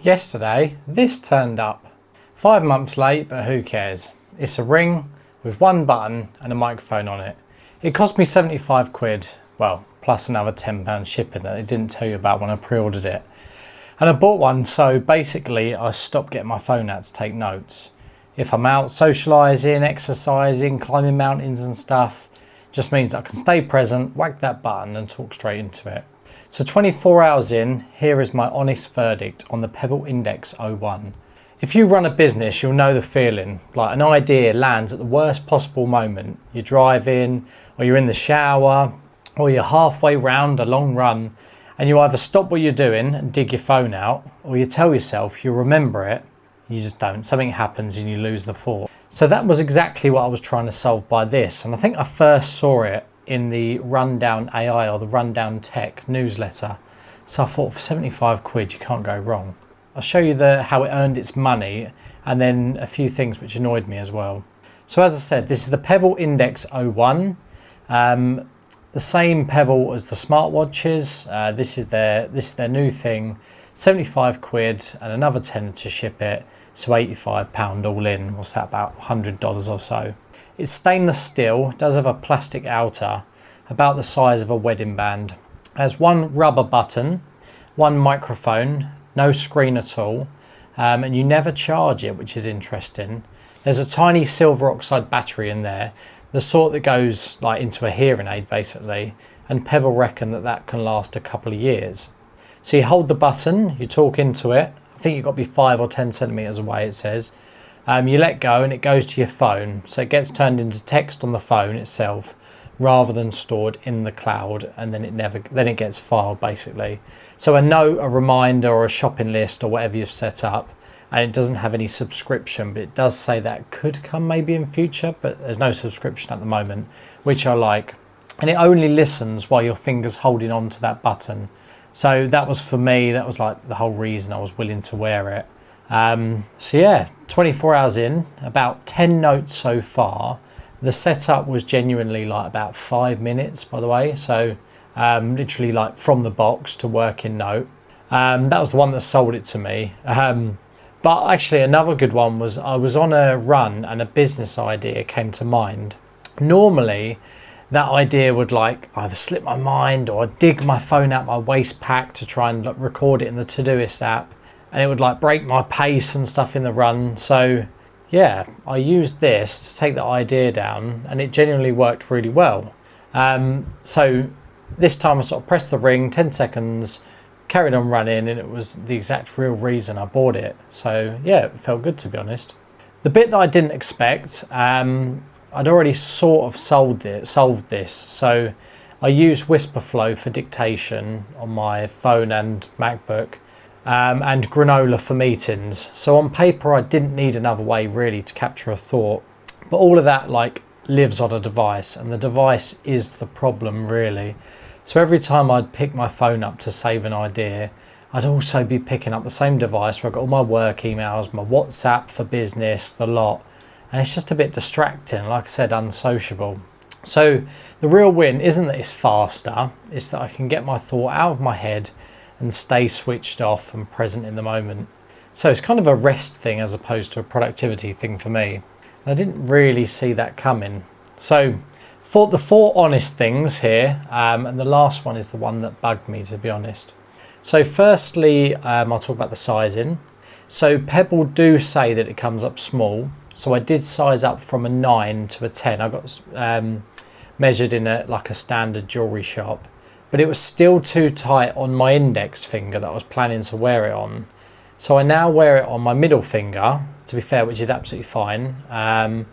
Yesterday, this turned up. 5 months late, but who cares? It's a ring with one button and a microphone on it. It cost me 75 quid, well, plus another £10 shipping that they didn't tell you about when I pre-ordered it. And I bought one, so basically I stopped getting my phone out to take notes. If I'm out socialising, exercising, climbing mountains and stuff, just means I can stay present, whack that button and talk straight into it. So 24 hours in, here is my honest verdict on the Pebble Index 01. If you run a business, you'll know the feeling. Like an idea lands at the worst possible moment. You're driving, or you're in the shower, or you're halfway round a long run, and you either stop what you're doing and dig your phone out, or you tell yourself you'll remember it, you just don't. Something happens and you lose the thought. So that was exactly what I was trying to solve by this. And I think I first saw it in the Rundown AI or the Rundown Tech newsletter. So I thought for 75 quid, you can't go wrong. I'll show you how it earned its money and then a few things which annoyed me as well. So as I said, this is the Pebble Index 01. The same Pebble as the smartwatches. This is their new thing. 75 quid and another 10 to ship it. So £85 all in. What's that, about $100 or so. It's stainless steel, does have a plastic outer, about the size of a wedding band. It has one rubber button, one microphone, no screen at all, and you never charge it, which is interesting. There's a tiny silver oxide battery in there, the sort that goes like into a hearing aid basically, and Pebble reckon that can last a couple of years. So you hold the button, you talk into it, I think you've got to be 5 or 10 centimetres away it says. You let go and it goes to your phone, so it gets turned into text on the phone itself rather than stored in the cloud, and then it gets filed basically. So a note, a reminder or a shopping list or whatever you've set up, and it doesn't have any subscription, but it does say that could come maybe in future, but there's no subscription at the moment, which I like. And it only listens while your finger's holding on to that button. So that was, for me, that was like the whole reason I was willing to wear it. So yeah, 24 hours in, about 10 notes so far. The setup was genuinely like about 5 minutes, by the way. So literally like from the box to working note. That was the one that sold it to me. But actually another good one was I was on a run and a business idea came to mind. Normally that idea would like either slip my mind or I'd dig my phone out my waist pack to try and record it in the Todoist app. And it would like break my pace and stuff in the run. So yeah, I used this to take the idea down and it genuinely worked really well. So this time I sort of pressed the ring, 10 seconds, carried on running, and it was the exact real reason I bought it. So yeah, it felt good to be honest. The bit that I didn't expect, I'd already sort of solved this. So I used Whisperflow for dictation on my phone and MacBook. And Granola for meetings. So on paper I didn't need another way really to capture a thought, but all of that like lives on a device, and the device is the problem really. So every time I'd pick my phone up to save an idea, I'd also be picking up the same device where I've got all my work emails, my WhatsApp for business, the lot, and it's just a bit distracting, like I said, unsociable. So the real win isn't that it's faster, it's that I can get my thought out of my head and stay switched off and present in the moment. So it's kind of a rest thing as opposed to a productivity thing for me. And I didn't really see that coming. So for the 4 honest things here, and the last one is the one that bugged me, to be honest. So firstly, I'll talk about the sizing. So Pebble do say that it comes up small. So I did size up from a 9 to a 10. I got measured in like a standard jewelry shop. But it was still too tight on my index finger that I was planning to wear it on. So I now wear it on my middle finger, to be fair, which is absolutely fine. And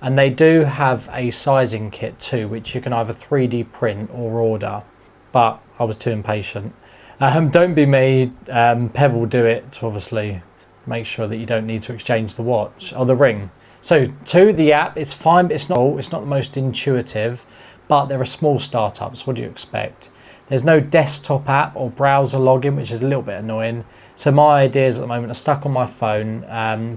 they do have a sizing kit too, which you can either 3D print or order. But I was too impatient. Don't be me, Pebble do it to obviously make sure that you don't need to exchange the watch or the ring. So 2, the app, it's fine, but it's not the most intuitive, but they're a small startup, so what do you expect? There's no desktop app or browser login, which is a little bit annoying. So my ideas at the moment are stuck on my phone,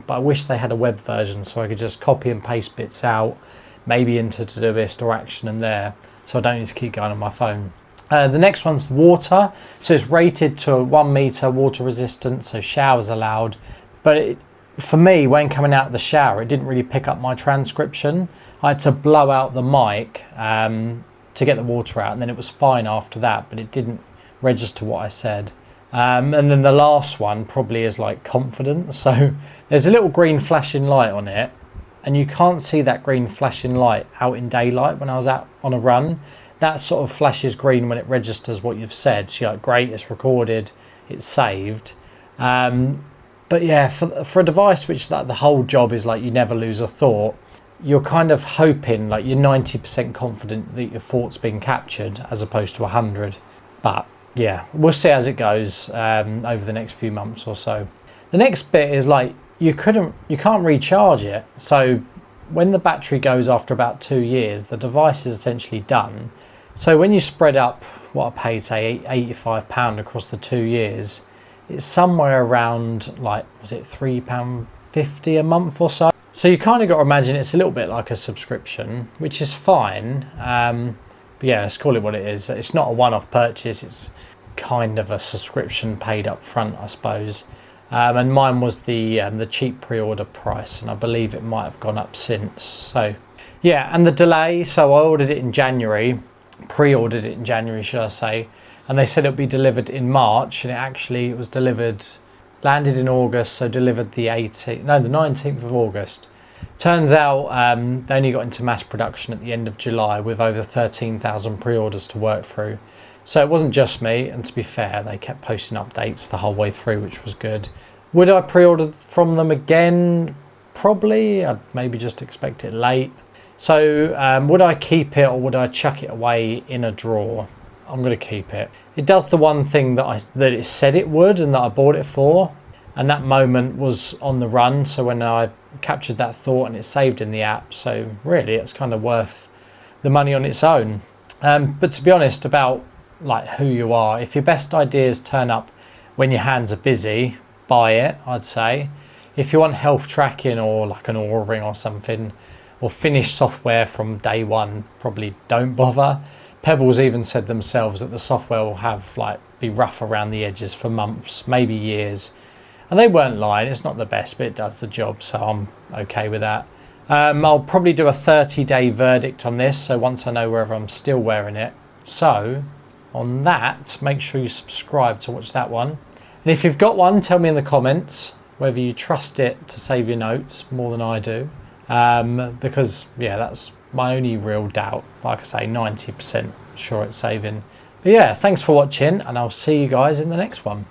but I wish they had a web version so I could just copy and paste bits out, maybe into Todoist or Action and there, so I don't need to keep going on my phone. The next one's water. So it's rated to 1 meter water resistance, so showers allowed. But for me, when coming out of the shower, it didn't really pick up my transcription. I had to blow out the mic to get the water out, and then it was fine after that, but it didn't register what I said. And then the last one probably is like confidence. So there's a little green flashing light on it, and you can't see that green flashing light out in daylight. When I was out on a run, that sort of flashes green when it registers what you've said. So you're like, great, it's recorded, it's saved. But yeah, for a device which like the whole job is like you never lose a thought, you're kind of hoping, like you're 90% confident that your thought's been captured as opposed to 100. But yeah, we'll see as it goes over the next few months or so. The next bit is like you can't recharge it. So when the battery goes after about 2 years, the device is essentially done. So when you spread up what I paid, say £85 across the 2 years, it's somewhere around like, was it £3.50 a month or so? So you kind of got to imagine it's a little bit like a subscription, which is fine. But yeah, let's call it what it is. It's not a one-off purchase. It's kind of a subscription paid up front, I suppose. And mine was the cheap pre-order price, and I believe it might have gone up since. So yeah, and the delay. So I ordered it in January, pre-ordered it in January, should I say? And they said it would be delivered in March, and it was delivered. Landed in August, so delivered the 19th of August. Turns out they only got into mass production at the end of July with over 13,000 pre-orders to work through. So it wasn't just me, and to be fair, they kept posting updates the whole way through, which was good. Would I pre-order from them again? Probably. I'd maybe just expect it late. So would I keep it or would I chuck it away in a drawer? I'm going to keep it. It does the one thing that it said it would and that I bought it for. And that moment was on the run. So when I captured that thought and it's saved in the app. So really it's kind of worth the money on its own. But to be honest about like who you are, if your best ideas turn up when your hands are busy, buy it, I'd say. If you want health tracking or like an Oura ring or something, or finished software from day one, probably don't bother. Pebble's even said themselves that the software will be rough around the edges for months, maybe years. And they weren't lying, it's not the best, but it does the job, so I'm okay with that. I'll probably do a 30-day verdict on this, so once I know whether I'm still wearing it. So, on that, make sure you subscribe to watch that one. And if you've got one, tell me in the comments whether you trust it to save your notes more than I do. Because, yeah, that's my only real doubt. Like I say, 90% sure it's saving. But yeah, thanks for watching, and I'll see you guys in the next one.